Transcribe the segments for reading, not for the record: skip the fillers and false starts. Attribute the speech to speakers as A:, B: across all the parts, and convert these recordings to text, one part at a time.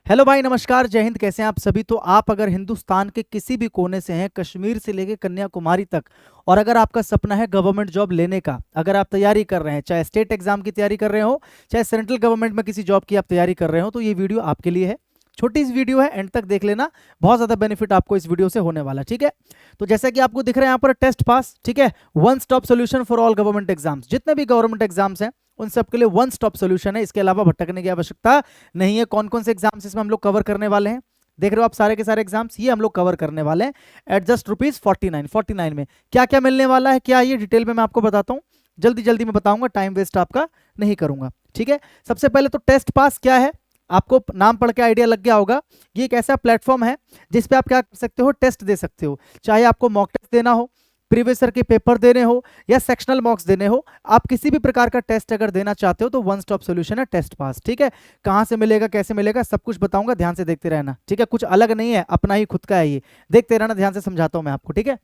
A: Hello भाई, नमस्कार, जय हिंद। कैसे हैं आप सभी। तो आप अगर हिंदुस्तान के किसी भी कोने से हैं, कश्मीर से लेकर कन्याकुमारी तक, और अगर आपका सपना है गवर्नमेंट जॉब लेने का, अगर आप तैयारी कर रहे हैं, चाहे स्टेट एग्जाम की तैयारी कर रहे हो, चाहे सेंट्रल गवर्नमेंट में किसी जॉब की आप तैयारी कर रहे हो, तो ये वीडियो आपके लिए है। छोटी सी वीडियो है, एंड तक देख लेना, बहुत ज़्यादा बेनिफिट आपको इस वीडियो से होने वाला। ठीक है, तो जैसा कि आपको दिख रहा है यहाँ पर टेस्ट पास, ठीक है, one stop solution for all government exams. जितने भी गवर्नमेंट एग्जाम्स हैं उन सब के लिए वन स्टॉप सोल्यूशन है, इसके अलावा भटकने की आवश्यकता नहीं है। कौन कौन से एग्जाम्स इसमें हम लोग कवर करने वाले हैं, देख रहे हो आप, सारे के सारे एग्जाम्स ये हम लोग कवर करने वाले हैं एट जस्ट ₹49 में। क्या क्या मिलने वाला है, क्या ये डिटेल में मैं आपको बताता हूँ, जल्दी जल्दी में बताऊंगा, टाइम वेस्ट आपका नहीं करूंगा। ठीक है, सबसे पहले तो टेस्ट पास क्या है, आपको नाम पढ़ के आइडिया लग गया होगा। ये एक ऐसा प्लेटफॉर्म है जिसपे आप क्या कर सकते हो, टेस्ट दे सकते हो। चाहे आपको मॉक टेस्ट देना हो, प्रीवियस ईयर के पेपर देने हो, या सेक्शनल मॉक्स देने हो, आप किसी भी प्रकार का टेस्ट अगर देना चाहते हो तो वन स्टॉप सॉल्यूशन है टेस्ट पास। ठीक है, कहां से मिलेगा, कैसे मिलेगा, सब कुछ बताऊंगा, ध्यान से देखते रहना। ठीक है, कुछ अलग नहीं है, अपना ही खुद का है ये, देखते रहना, ध्यान से समझाता हूं मैं आपको। ठीक है,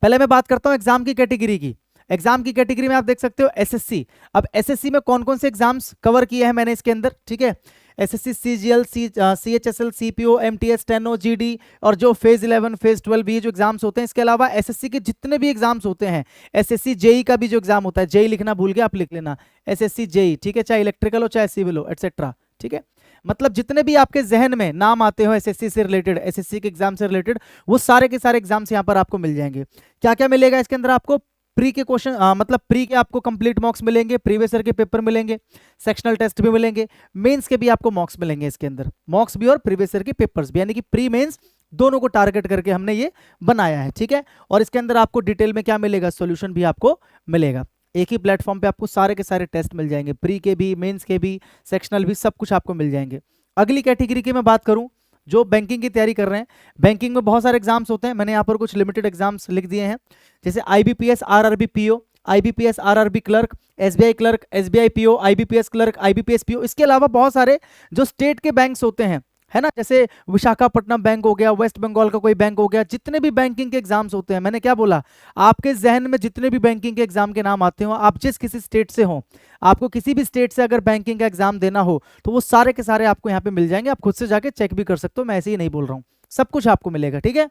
A: पहले मैं बात करता हूं एग्जाम की कैटेगरी की। एग्जाम की कैटेगरी में आप देख सकते हो एसएससी। अब एसएससी में कौन कौन से एग्जाम्स कवर किए हैं मैंने इसके अंदर, ठीक है। SSC CGL, CHSL, CPO, MTS, steno, GD, और जो फेज 11, फेज 12 ये जो एग्जाम्स होते हैं, इसके अलावा एसएससी के जितने भी एग्जाम्स होते हैं, एसएससी जेई का भी जो एग्जाम होता है, जेई लिखना भूल गए आप, लिख लेना एसएससी जेई। ठीक है, चाहे इलेक्ट्रिकल हो चाहे सिविल हो एटसेट्रा। ठीक है, मतलब जितने भी आपके जहन में नाम आते हो एसएससी से रिलेटेड, एसएससी के एग्जाम से रिलेटेड, वो सारे के सारे एग्जाम्स यहाँ पर आपको मिल जाएंगे। क्या क्या मिलेगा इसके अंदर आपको, प्री के क्वेश्चन, मतलब प्री के आपको कंप्लीट मॉक्स मिलेंगे, प्रीवियस ईयर के पेपर मिलेंगे, सेक्शनल टेस्ट भी मिलेंगे, मेंस के भी आपको मॉक्स मिलेंगे इसके अंदर, मॉक्स भी और प्रीवियस ईयर के पेपर्स भी, यानी कि प्री मेंस दोनों को टारगेट करके हमने ये बनाया है। ठीक है, और इसके अंदर आपको डिटेल में क्या मिलेगा, सॉल्यूशन भी आपको मिलेगा। एक ही प्लेटफॉर्म पे आपको सारे के सारे टेस्ट मिल जाएंगे, प्री के भी, मेंस के भी, सेक्शनल भी, सब कुछ आपको मिल जाएंगे। अगली कैटेगरी की मैं बात करूं, जो बैंकिंग की तैयारी कर रहे हैं। बैंकिंग में बहुत सारे एग्जाम्स होते हैं, मैंने यहाँ पर कुछ लिमिटेड एग्जाम्स लिख दिए हैं, जैसे IBPS, RRB PO, IBPS RRB clerk, SBI clerk, SBI PO, IBPS clerk, IBPS PO. इसके अलावा बहुत सारे जो स्टेट के बैंक्स होते हैं, है ना, जैसे विशाखापट्टनम बैंक हो गया, वेस्ट बंगाल का कोई बैंक हो गया, जितने भी बैंकिंग के एग्जाम्स होते हैं, मैंने क्या बोला, आपके जहन में जितने भी बैंकिंग के एग्जाम के नाम आते हो, आप जिस किसी स्टेट से हो, आपको किसी भी स्टेट से अगर बैंकिंग का एग्जाम देना हो, तो वो सारे के सारे आपको यहाँ पे मिल जाएंगे। आप खुद से जाके चेक भी कर सकते हो, मैं ऐसे ही नहीं बोल रहा हूँ, सब कुछ आपको मिलेगा। ठीक है,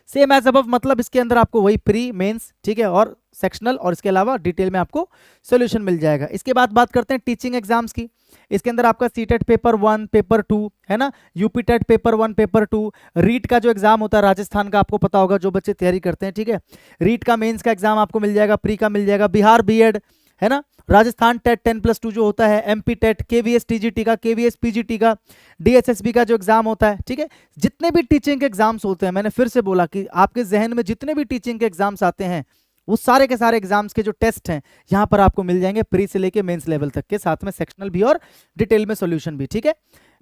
A: सेम एज अबव, मतलब इसके अंदर आपको वही प्री मेंस, ठीक है, और सेक्शनल, और इसके अलावा डिटेल में आपको सॉल्यूशन मिल जाएगा। इसके बाद बात करते हैं टीचिंग एग्जाम्स की। इसके अंदर आपका सीटेट पेपर 1, पेपर 2, है ना, UP TET paper 1, paper 2, REET का जो एग्जाम होता है राजस्थान का, आपको पता होगा जो बच्चे तैयारी करते हैं। ठीक है, रीट का मेंस का एग्जाम आपको मिल जाएगा, प्री का मिल जाएगा, बिहार बीएड, है ना, राजस्थान टेट 10+2 जो होता है, एमपी टेट, केवीएस टीजीटी का, केवीएस पीजीटी का, डीएसएसबी का जो एग्जाम होता है। ठीक है, जितने भी टीचिंग के एग्जाम्स होते हैं, मैंने फिर से बोला कि आपके जहन में जितने भी टीचिंग के एग्जाम्स आते हैं, वो सारे के सारे एग्जाम्स के जो टेस्ट हैं यहाँ पर आपको मिल जाएंगे, प्री से लेके मेंस लेवल तक के, साथ में सेक्शनल भी और डिटेल में सॉल्यूशन भी। ठीक है,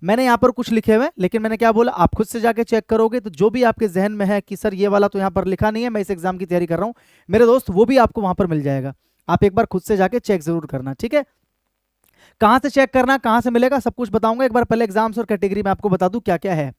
A: मैंने यहाँ पर कुछ लिखे हुए, लेकिन मैंने क्या बोला, आप खुद से जाके चेक करोगे तो जो भी आपके जहन में है कि सर ये वाला तो यहाँ पर लिखा नहीं है, मैं इस एग्जाम की तैयारी कर रहा हूँ, मेरे दोस्त, वो भी आपको वहां पर मिल जाएगा। आप एक बार खुद से जाके चेक जरूर करना। ठीक है, कहां से चेक करना, कहां से मिलेगा, सब कुछ बताऊंगा। एक बार पहले एग्जाम्स और कैटेगरी में आपको बता दूं क्या क्या है।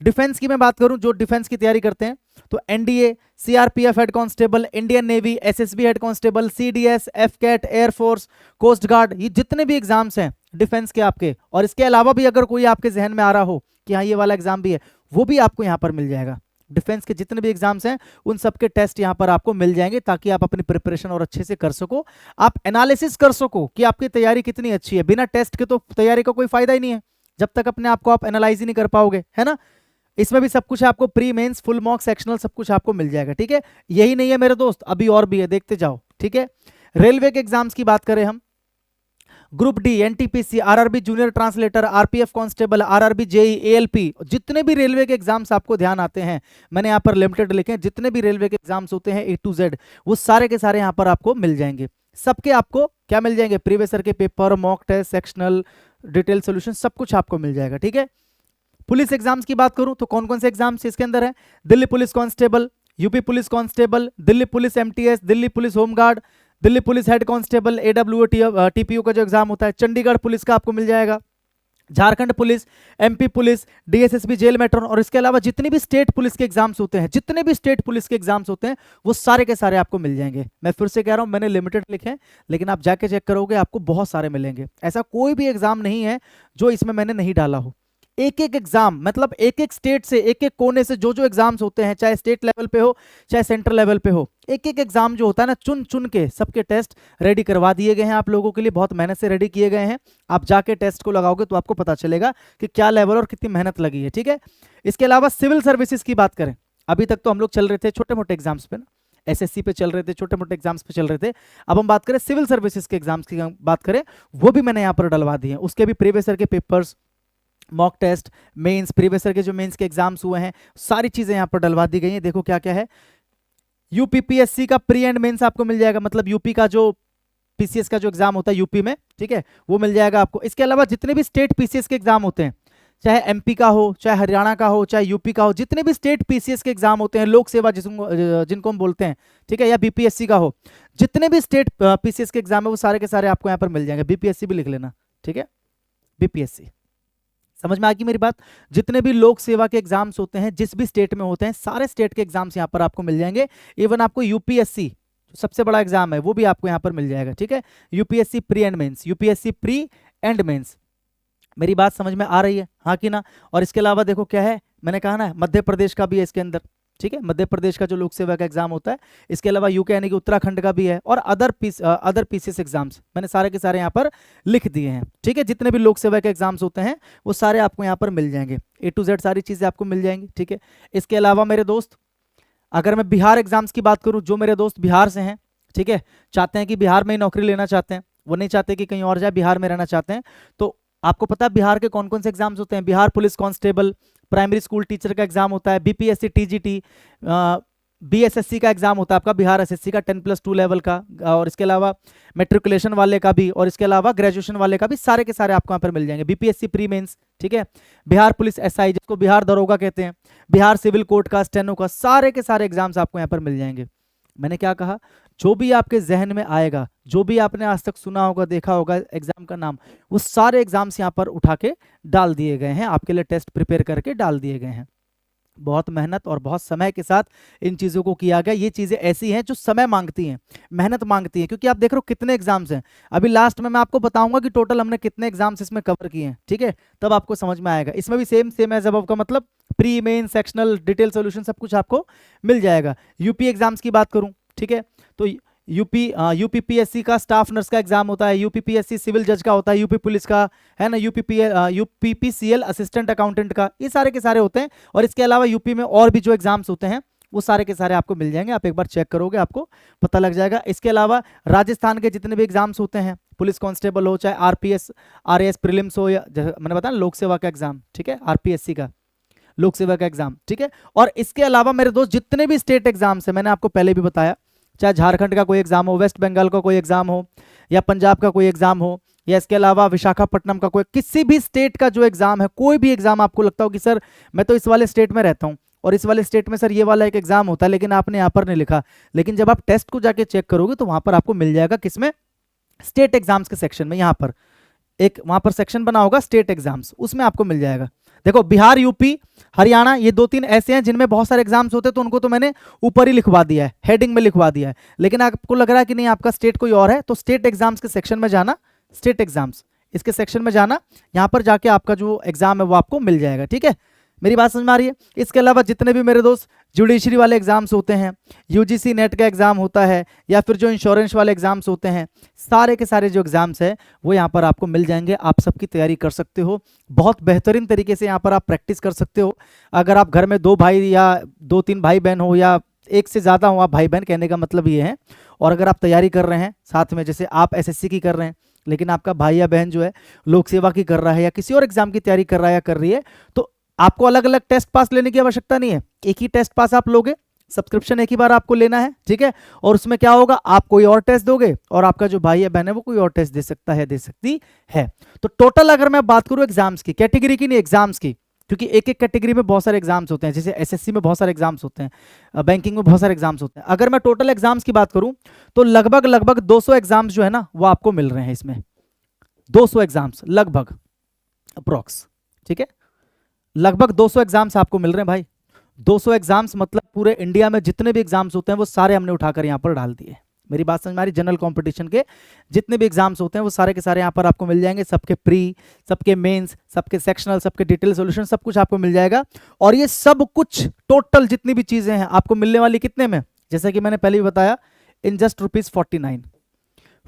A: डिफेंस की मैं बात करूं, जो डिफेंस की तैयारी करते हैं, तो NDA, CRPF head constable, Indian navy, SSB head constable, CDS, AFCAT, air force, coast guard, ये जितने भी एग्जाम्स हैं डिफेंस के आपके, और इसके अलावा भी अगर कोई आपके जहन में आ रहा हो कि हाँ ये वाला एग्जाम भी है, वो भी आपको यहाँ पर मिल जाएगा। डिफेंस के जितने भी एग्जाम्स हैं उन सबके टेस्ट यहाँ पर आपको मिल जाएंगे, ताकि आप अपनी प्रिपरेशन और अच्छे से कर सको, आप एनालिसिस कर सको कि आपकी तैयारी कितनी अच्छी है। बिना टेस्ट के तो तैयारी का कोई फायदा ही नहीं है, जब तक अपने आप को आप एनालाइज ही नहीं कर पाओगे, है ना। इसमें भी सब कुछ आपको pre mains, full mock, sectional, सब कुछ आपको मिल जाएगा। ठीक है, यही नहीं है मेरे दोस्त, अभी और भी है, देखते जाओ। ठीक है, रेलवे के एग्जाम्स की बात करें हम, group D, NTPC, RRB junior translator, RPF constable, RRB JE, ALP, जितने भी रेलवे के एग्जाम्स आपको ध्यान आते हैं, मैंने यहाँ पर लिमिटेड लिखे हैं, जितने भी रेलवे के एग्जाम्स होते हैं A to Z, वो सारे के सारे यहाँ पर आपको मिल जाएंगे। सबके आपको क्या मिल जाएंगे, प्रीवियस ईयर के paper, mock test, sectional, detail solution, सब कुछ आपको मिल जाएगा। ठीक है, पुलिस एग्जाम्स की बात करूं तो कौन कौन से एग्जाम्स इसके अंदर है, Delhi police constable, UP police constable, Delhi police MTS, Delhi police home guard, Delhi police head constable, AW TPU का जो एग्जाम होता है, चंडीगढ़ पुलिस का आपको मिल जाएगा, Jharkhand police, MP police, DSSB, jail metro, और इसके अलावा जितनी भी स्टेट पुलिस के एग्जाम्स होते हैं, जितने भी स्टेट पुलिस के एग्जाम्स होते हैं, वो सारे के सारे आपको मिल जाएंगे। मैं फिर से कह रहा हूं, मैंने लिमिटेड लिखे हैं, लेकिन आप जाके चेक करोगे आपको बहुत सारे मिलेंगे। ऐसा कोई भी एग्जाम नहीं है जो इसमें मैंने नहीं डाला हो। एक एक एग्जाम, मतलब एक एक स्टेट से, एक एक कोने से जो जो एग्जाम्स होते हैं, चाहे स्टेट लेवल पे हो चाहे सेंट्रल लेवल पे हो, एक एक एग्जाम जो होता है ना, चुन चुन के सबके टेस्ट रेडी करवा दिए गए हैं आप लोगों के लिए, बहुत मेहनत से रेडी किए गए हैं। आप जाके टेस्ट को लगाओगे तो आपको पता चलेगा कि क्या लेवल और कितनी मेहनत लगी है, ठीक है। इसके अलावा सिविल सर्विसेज की बात करें, अभी तक तो हम लोग चल रहे थे छोटे मोटे एग्जाम्स पे ना, एसएससी पे चल रहे थे, छोटे मोटे एग्जाम्स पे चल रहे थे। अब हम बात करें सिविल सर्विसेज के एग्जाम्स की बात करें, वो भी मैंने यहाँ पर डलवा दिए हैं। उसके भी प्रीवियस ईयर के papers, mock test, mains, previous year के जो मेंस के एग्जाम्स हुए हैं, सारी चीजें यहाँ पर डलवा दी गई हैं। देखो क्या क्या है, यूपीपीएससी का प्री एंड मेंस आपको मिल जाएगा, मतलब यूपी का जो पीसीएस का जो एग्जाम होता है यूपी में, ठीक है, वो मिल जाएगा आपको। इसके अलावा जितने भी स्टेट पीसीएस के एग्जाम होते हैं, चाहे एमपी का हो, चाहे हरियाणा का हो, चाहे यूपी का हो, जितने भी स्टेट पीसीएस के एग्जाम होते हैं, लोक सेवा जिनको हम बोलते हैं, ठीक है, या बीपीएससी का हो, जितने भी स्टेट पीसीएस के एग्जाम है वो सारे के सारे आपको यहाँ पर मिल जाएंगे। बीपीएससी भी लिख लेना, ठीक है, बीपीएससी। समझ में आ गई मेरी बात। जितने भी लोक सेवा के एग्जाम्स होते हैं, जिस भी स्टेट में होते हैं, सारे स्टेट के एग्जाम्स यहाँ पर आपको मिल जाएंगे। इवन आपको यूपीएससी सबसे बड़ा एग्जाम है वो भी आपको यहाँ पर मिल जाएगा, ठीक है। UPSC pre and mains, UPSC pre and mains. मेरी बात समझ में आ रही है, हाँ कि ना। और इसके अलावा देखो क्या है, मैंने कहा ना मध्य प्रदेश का भी है इसके अंदर, ठीक है, मध्य प्रदेश का जो लोक सेवा का एग्जाम होता है। इसके अलावा यूके यानी कि उत्तराखंड का भी है, और अदर पीसीएस एग्जाम्स मैंने सारे के सारे यहाँ पर लिख दिए हैं, ठीक है। जितने भी लोक सेवा के एग्जाम्स होते हैं वो सारे आपको यहाँ पर मिल जाएंगे, A to Z सारी चीजें आपको मिल जाएंगी, ठीक है। इसके अलावा मेरे दोस्त, अगर मैं बिहार एग्जाम्स की बात करूं, जो मेरे दोस्त बिहार से हैं, ठीक है, चाहते हैं कि बिहार में ही नौकरी लेना चाहते हैं, वो नहीं चाहते कि कहीं और जाए, बिहार में रहना चाहते हैं, तो आपको पता है बिहार के कौन कौन से एग्जाम्स होते हैं। Bihar police constable, primary school teacher का एग्जाम होता है, बीपीएससी टीजीटी, बीएसएससी का एग्जाम होता है आपका, बिहार एसएससी का 10+2 लेवल का, और इसके अलावा मेट्रिकुलेशन वाले का भी, और इसके अलावा ग्रेजुएशन वाले का भी, सारे के सारे आपको यहाँ पर मिल जाएंगे। बीपीएससी प्री मेंस, ठीक है, बिहार पुलिस एसआई जिसको बिहार दरोगा कहते हैं, बिहार सिविल कोर्ट का, स्टेनो का, सारे के सारे एग्जाम्स आपको यहाँ पर मिल जाएंगे। मैंने क्या कहा, जो भी आपके जहन में आएगा, जो भी आपने आज तक सुना होगा, देखा होगा एग्जाम का नाम, वो सारे एग्जाम्स यहाँ पर उठा के डाल दिए गए हैं, आपके लिए टेस्ट प्रिपेयर करके डाल दिए गए हैं। बहुत मेहनत और बहुत समय के साथ इन चीज़ों को किया गया। ये चीज़ें ऐसी हैं जो समय मांगती हैं, मेहनत मांगती हैं, क्योंकि आप देख रहे हो कितने एग्जाम्स हैं। अभी लास्ट में मैं आपको बताऊंगा कि टोटल हमने कितने एग्जाम्स इसमें कवर किए हैं, ठीक है, तब आपको समझ में आएगा। इसमें भी सेम एज अबव का मतलब pre main sectional detail solution सब कुछ आपको मिल जाएगा। यूपी एग्जाम्स की बात करूं, ठीक है, तो यूपीपीएससी का स्टाफ नर्स का एग्जाम होता है, यूपीपीएससी सिविल जज का होता है, यूपी पुलिस का है ना, यूपीपीसीएल असिस्टेंट अकाउंटेंट का, ये सारे के सारे होते हैं। और इसके अलावा यूपी में और भी जो एग्जाम्स होते हैं वो सारे के सारे आपको मिल जाएंगे, आप एक बार चेक करोगे आपको पता लग जाएगा। इसके अलावा राजस्थान के जितने भी एग्जाम्स होते हैं, पुलिस कांस्टेबल हो, चाहे आरपीएस आरएएस प्रीलिम्स हो, या मैंने बताया लोक सेवा का एग्जाम, ठीक है, आरपीएससी का लोक सेवा का एग्जाम, ठीक है। और इसके अलावा मेरे दोस्त जितने भी स्टेट एग्जाम्स हैं, मैंने आपको पहले भी बताया, चाहे झारखंड का कोई एग्जाम हो, वेस्ट बंगाल का कोई एग्जाम हो, या पंजाब का कोई एग्जाम हो, या इसके अलावा विशाखापट्टनम का कोई, किसी भी स्टेट का जो एग्जाम है, कोई भी एग्जाम आपको लगता हो कि सर मैं तो इस वाले स्टेट में रहता हूं और इस वाले स्टेट में सर ये वाला एक एग्जाम होता है, लेकिन आपने यहाँ पर नहीं लिखा, लेकिन जब आप टेस्ट को जाके चेक करोगे तो वहां पर आपको मिल जाएगा, किसमें, स्टेट एग्जाम्स के सेक्शन में। यहाँ पर एक वहां पर सेक्शन बना होगा स्टेट एग्जाम्स, उसमें आपको मिल जाएगा। देखो बिहार, यूपी, हरियाणा, ये 2-3 ऐसे हैं जिनमें बहुत सारे एग्जाम्स होते हैं, तो उनको तो मैंने ऊपर ही लिखवा दिया है, हेडिंग में लिखवा दिया है। लेकिन आपको लग रहा है कि नहीं आपका स्टेट कोई और है, तो स्टेट एग्जाम्स के सेक्शन में जाना, स्टेट एग्जाम्स इसके सेक्शन में जाना, यहाँ पर जाके आपका जो एग्जाम है वो आपको मिल जाएगा, ठीक है। मेरी बात समझ में आ रही है। इसके अलावा जितने भी मेरे दोस्त जुडिशरी वाले एग्जाम्स होते हैं, यूजीसी नेट का एग्जाम होता है, या फिर जो इंश्योरेंस वाले एग्जाम्स होते हैं, सारे के सारे जो एग्जाम्स हैं वो यहाँ पर आपको मिल जाएंगे। आप सबकी तैयारी कर सकते हो, बहुत बेहतरीन तरीके से यहाँ पर आप प्रैक्टिस कर सकते हो। अगर आप घर में 2 भाई या 2-3 भाई बहन हो, या एक से ज़्यादा हो आप भाई बहन, कहने का मतलब ये है, और अगर आप तैयारी कर रहे हैं साथ में, जैसे आप एसएससी की कर रहे हैं, लेकिन आपका भाई या बहन जो है लोक सेवा की कर रहा है, या किसी और एग्जाम की तैयारी कर रहा है या कर रही है, तो आपको अलग अलग टेस्ट पास लेने की आवश्यकता नहीं है, एक ही टेस्ट पास आप लोगे, सब्सक्रिप्शन एक ही बार आपको लेना है, ठीक है। और उसमें क्या होगा, आप कोई और टेस्ट दोगे और आपका जो भाई या बहन है वो कोई और टेस्ट दे सकता है, दे सकती है। तो टोटल अगर मैं बात करूं एग्जाम्स की, कैटेगरी की नहीं, एग्जाम्स की, क्योंकि एक एक कैटेगरी में बहुत सारे एग्जाम्स होते हैं, जैसे एसएससी में बहुत सारे एग्जाम्स होते हैं, बैंकिंग में बहुत सारे एग्जाम्स होते हैं। अगर मैं टोटल एग्जाम्स की बात करूं तो लगभग 200 एग्जाम्स जो है ना वो आपको मिल रहे हैं इसमें, 200 एग्जाम्स लगभग अप्रोक्स, ठीक है, लगभग 200 एग्जाम्स आपको मिल रहे हैं भाई। 200 एग्जाम्स मतलब पूरे इंडिया में जितने भी एग्जाम्स होते हैं वो सारे हमने उठाकर यहाँ पर डाल दिए। मेरी बात समझ में आ रही? जनरल कंपटीशन के जितने भी एग्जाम्स होते हैं वो सारे के सारे यहाँ पर आपको मिल जाएंगे, सबके प्री, सबके मेंस, सबके सेक्शनल, सबके डिटेल सॉल्यूशन, सब कुछ आपको मिल जाएगा। और ये सब कुछ टोटल जितनी भी चीजें हैं आपको मिलने वाली कितने में, जैसा कि मैंने पहले भी बताया, इन जस्ट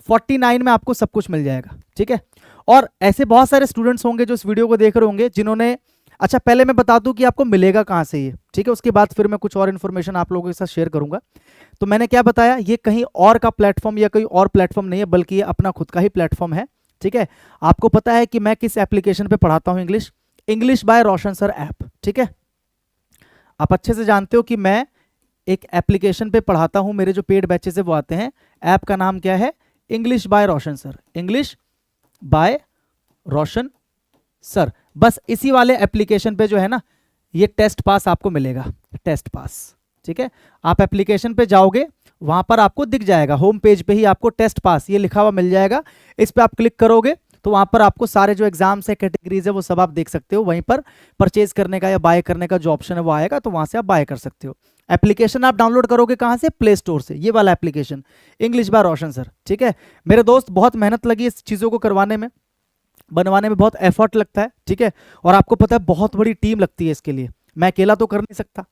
A: ₹49 में आपको सब कुछ मिल जाएगा, ठीक है। और ऐसे बहुत सारे स्टूडेंट्स होंगे जो इस वीडियो को देख रहे होंगे जिन्होंने, अच्छा पहले मैं बता दूं कि आपको मिलेगा कहां से ये, ठीक है, उसके बाद फिर मैं कुछ और इन्फॉर्मेशन आप लोगों के साथ शेयर करूंगा। तो मैंने क्या बताया, ये कहीं और का प्लेटफॉर्म या कोई और प्लेटफॉर्म नहीं है, बल्कि ये अपना खुद का ही प्लेटफॉर्म है, ठीक है। आपको पता है कि मैं किस एप्लीकेशन पे पढ़ाता हूं English by Roshan sir app, ठीक है। आप अच्छे से जानते हो कि मैं एक एप्लीकेशन पे पढ़ाता हूं, मेरे जो पेड बैचेस है वो आते हैं, ऐप का नाम क्या है, English by Roshan sir, English by Roshan sir. बस इसी वाले एप्लीकेशन पे जो है ना, ये टेस्ट पास आपको मिलेगा, टेस्ट पास, ठीक है। आप एप्लीकेशन पे जाओगे, वहां पर आपको दिख जाएगा, होम पेज पे ही आपको टेस्ट पास ये लिखा हुआ मिल जाएगा। इस पे आप क्लिक करोगे तो वहां पर आपको सारे जो एग्जाम्स है, कैटेगरीज है, वो सब आप देख सकते हो। वहीं पर परचेज करने का या बाय करने का जो ऑप्शन है वो आएगा, तो वहां से आप बाय कर सकते हो। एप्लीकेशन आप डाउनलोड करोगे कहां से, प्ले स्टोर से, ये वाला application English by Roshan sir, ठीक है। मेरे दोस्त बहुत मेहनत लगी इस चीजों को करवाने में, बनवाने में बहुत एफर्ट लगता है, ठीक है। और आपको पता है बहुत बड़ी टीम लगती है इसके लिए, मैं अकेला तो कर नहीं सकता,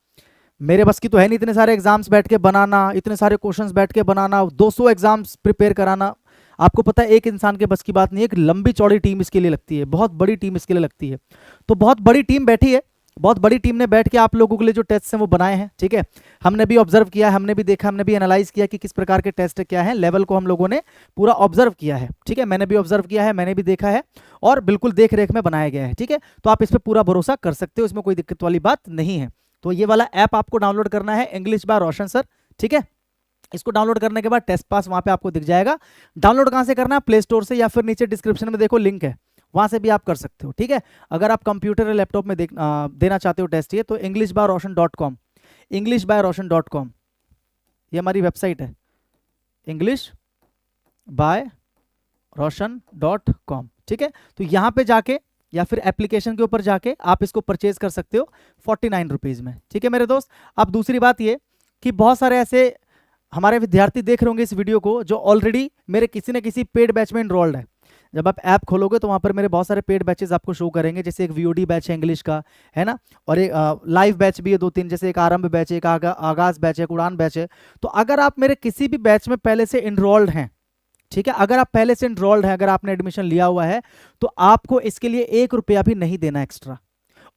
A: मेरे बस की तो है नहीं इतने सारे एग्जाम्स बैठ के बनाना, इतने सारे क्वेश्चंस बैठ के बनाना, 200 एग्जाम्स प्रिपेयर कराना। आपको पता है एक इंसान के बस की बात नहीं है, एक लंबी चौड़ी टीम इसके लिए लगती है, बहुत बड़ी टीम इसके लिए लगती है। तो बहुत बड़ी टीम बैठी है, बहुत बड़ी टीम ने बैठ के आप लोगों के लिए जो टेस्ट हैं वो बनाए हैं, ठीक है। हमने भी ऑब्जर्व किया, हमने भी देखा, हमने भी एनालाइज किया कि किस प्रकार के टेस्ट क्या है, लेवल को हम लोगों ने पूरा ऑब्जर्व किया है, ठीक है। मैंने भी ऑब्जर्व किया है, मैंने भी देखा है, और बिल्कुल देख रेख में बनाया गया है, ठीक है। तो आप इस पर पूरा भरोसा कर सकते हो, इसमें कोई दिक्कत वाली बात नहीं है। तो ये वाला ऐप आपको डाउनलोड करना है, इंग्लिश बाय रोशन सर, ठीक है। इसको डाउनलोड करने के बाद टेस्ट पास वहां पे आपको दिख जाएगा। डाउनलोड कहां से करना है, प्ले स्टोर से, या फिर नीचे डिस्क्रिप्शन में देखो लिंक है, वहां से भी आप कर सकते हो, ठीक है। अगर आप कंप्यूटर या लैपटॉप में देना चाहते हो टेस्ट ये, तो englishbyRoshan.com, englishbyRoshan.com ये हमारी वेबसाइट है, englishbyRoshan.com, ठीक है। तो यहाँ पे जाके या फिर एप्लीकेशन के ऊपर जाके आप इसको परचेज कर सकते हो ₹49 में, ठीक है मेरे दोस्त। अब दूसरी बात ये कि बहुत सारे ऐसे हमारे विद्यार्थी देख रहे होंगे इस वीडियो को जो ऑलरेडी मेरे किसी न किसी पेड बैच में इनरोल्ड है। जब आप ऐप खोलोगे तो वहाँ पर मेरे बहुत सारे पेड बैचेस आपको शो करेंगे, जैसे एक VOD बैच है इंग्लिश का, है ना, और एक लाइव बैच भी है 2-3, जैसे एक आरंभ बैच है, एक आगाज बैच है, एक उड़ान बैच है। तो अगर आप मेरे किसी भी बैच में पहले से इनरोल्ड हैं, ठीक है, अगर आप पहले से इनरोल्ड हैं, अगर आपने एडमिशन लिया हुआ है, तो आपको इसके लिए ₹1 भी नहीं देना एक्स्ट्रा।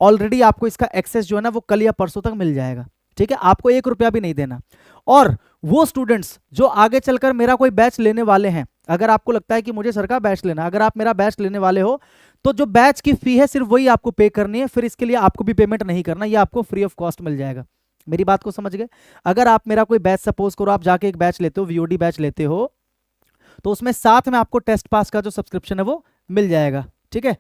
A: ऑलरेडी आपको इसका एक्सेस जो है ना वो कल या परसों तक मिल जाएगा, ठीक है। आपको ₹1 भी नहीं देना। और वो स्टूडेंट्स जो आगे चलकर मेरा कोई बैच लेने वाले हैं, अगर आपको लगता है कि मुझे सर का बैच लेना, अगर आप मेरा बैच लेने वाले हो, तो जो बैच की फी है सिर्फ वही आपको पे करनी है, फिर इसके लिए आपको भी पेमेंट नहीं करना, ये आपको फ्री ऑफ कॉस्ट मिल जाएगा। मेरी बात को समझ गए। अगर आप मेरा कोई बैच, सपोज करो आप जाके एक बैच लेते हो, VOD बैच लेते हो, तो उसमें साथ में आपको टेस्ट पास का जो सब्सक्रिप्शन है वो मिल जाएगा, ठीक है।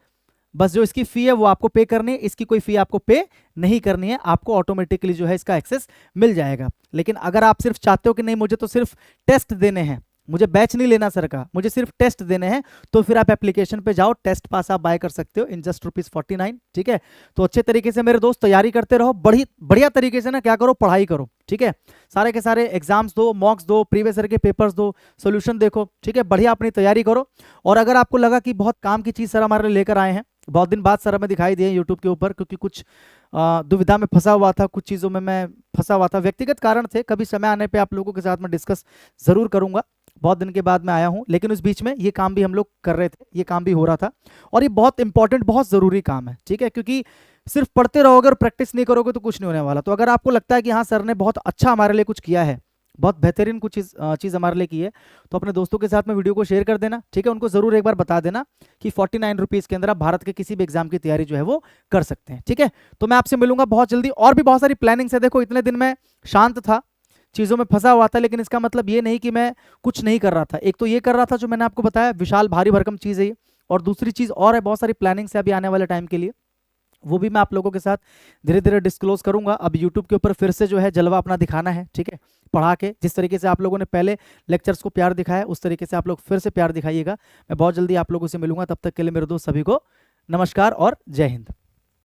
A: बस जो इसकी फी है वो आपको पे करनी है, इसकी कोई फी आपको पे नहीं करनी है, आपको ऑटोमेटिकली जो है इसका एक्सेस मिल जाएगा। लेकिन अगर आप सिर्फ चाहते हो कि नहीं मुझे तो सिर्फ टेस्ट देने हैं, मुझे बैच नहीं लेना सर का, मुझे सिर्फ टेस्ट देने हैं, तो फिर आप एप्लीकेशन पे जाओ, टेस्ट पास आप बाय कर सकते हो इन जस्ट ₹49, ठीक है। तो अच्छे तरीके से मेरे दोस्त तैयारी करते रहो, बढ़िया तरीके से ना क्या करो, पढ़ाई करो, ठीक है। सारे के सारे एग्जाम्स दो, मॉक्स दो, प्रीवियस ईयर के पेपर्स दो, सोल्यूशन देखो, ठीक है, बढ़िया अपनी तैयारी करो। और अगर आपको लगा कि बहुत काम की चीज सर हमारे लिए लेकर आए हैं, बहुत दिन बाद सर हमें दिखाई दिए यूट्यूब के ऊपर, क्योंकि कुछ दुविधा में फंसा हुआ था, कुछ चीज़ों में मैं फंसा हुआ था, व्यक्तिगत कारण थे, कभी समय आने पे आप लोगों के साथ में डिस्कस जरूर करूंगा। बहुत दिन के बाद मैं आया हूं, लेकिन उस बीच में ये काम भी हम लोग कर रहे थे, ये काम भी हो रहा था, और ये बहुत इंपॉर्टेंट, बहुत ज़रूरी काम है, ठीक है। क्योंकि सिर्फ पढ़ते रहोगे और प्रैक्टिस नहीं करोगे तो कुछ नहीं होने वाला। तो अगर आपको लगता है कि हाँ सर ने बहुत अच्छा हमारे लिए कुछ किया है, बहुत बेहतरीन कुछ चीज़ हमारे लिए की है, तो अपने दोस्तों के साथ में वीडियो को शेयर कर देना, ठीक है। उनको ज़रूर एक बार बता देना कि ₹49 के अंदर आप भारत के किसी भी एग्जाम की तैयारी जो है वो कर सकते हैं, ठीक है। तो मैं आपसे मिलूंगा बहुत जल्दी, और भी बहुत सारी प्लानिंग्स है। देखो इतने दिन मैं शांत था, चीज़ों में फंसा हुआ था, लेकिन इसका मतलब ये नहीं कि मैं कुछ नहीं कर रहा था। एक तो ये कर रहा था जो मैंने आपको बताया, विशाल भारी भरकम चीज़ है ये, और दूसरी चीज़ और है, बहुत सारी प्लानिंग्स है अभी आने वाले टाइम के लिए, वो भी मैं आप लोगों के साथ धीरे धीरे डिस्क्लोज करूंगा। अब यूट्यूब के ऊपर फिर से जो है जलवा अपना दिखाना है, ठीक है, पढ़ा के। जिस तरीके से आप लोगों ने पहले लेक्चर्स को प्यार दिखाया, उस तरीके से आप लोग फिर से प्यार दिखाइएगा। मैं बहुत जल्दी आप लोगों से मिलूंगा, तब तक के लिए मेरे दोस्त सभी को नमस्कार और जय हिंद।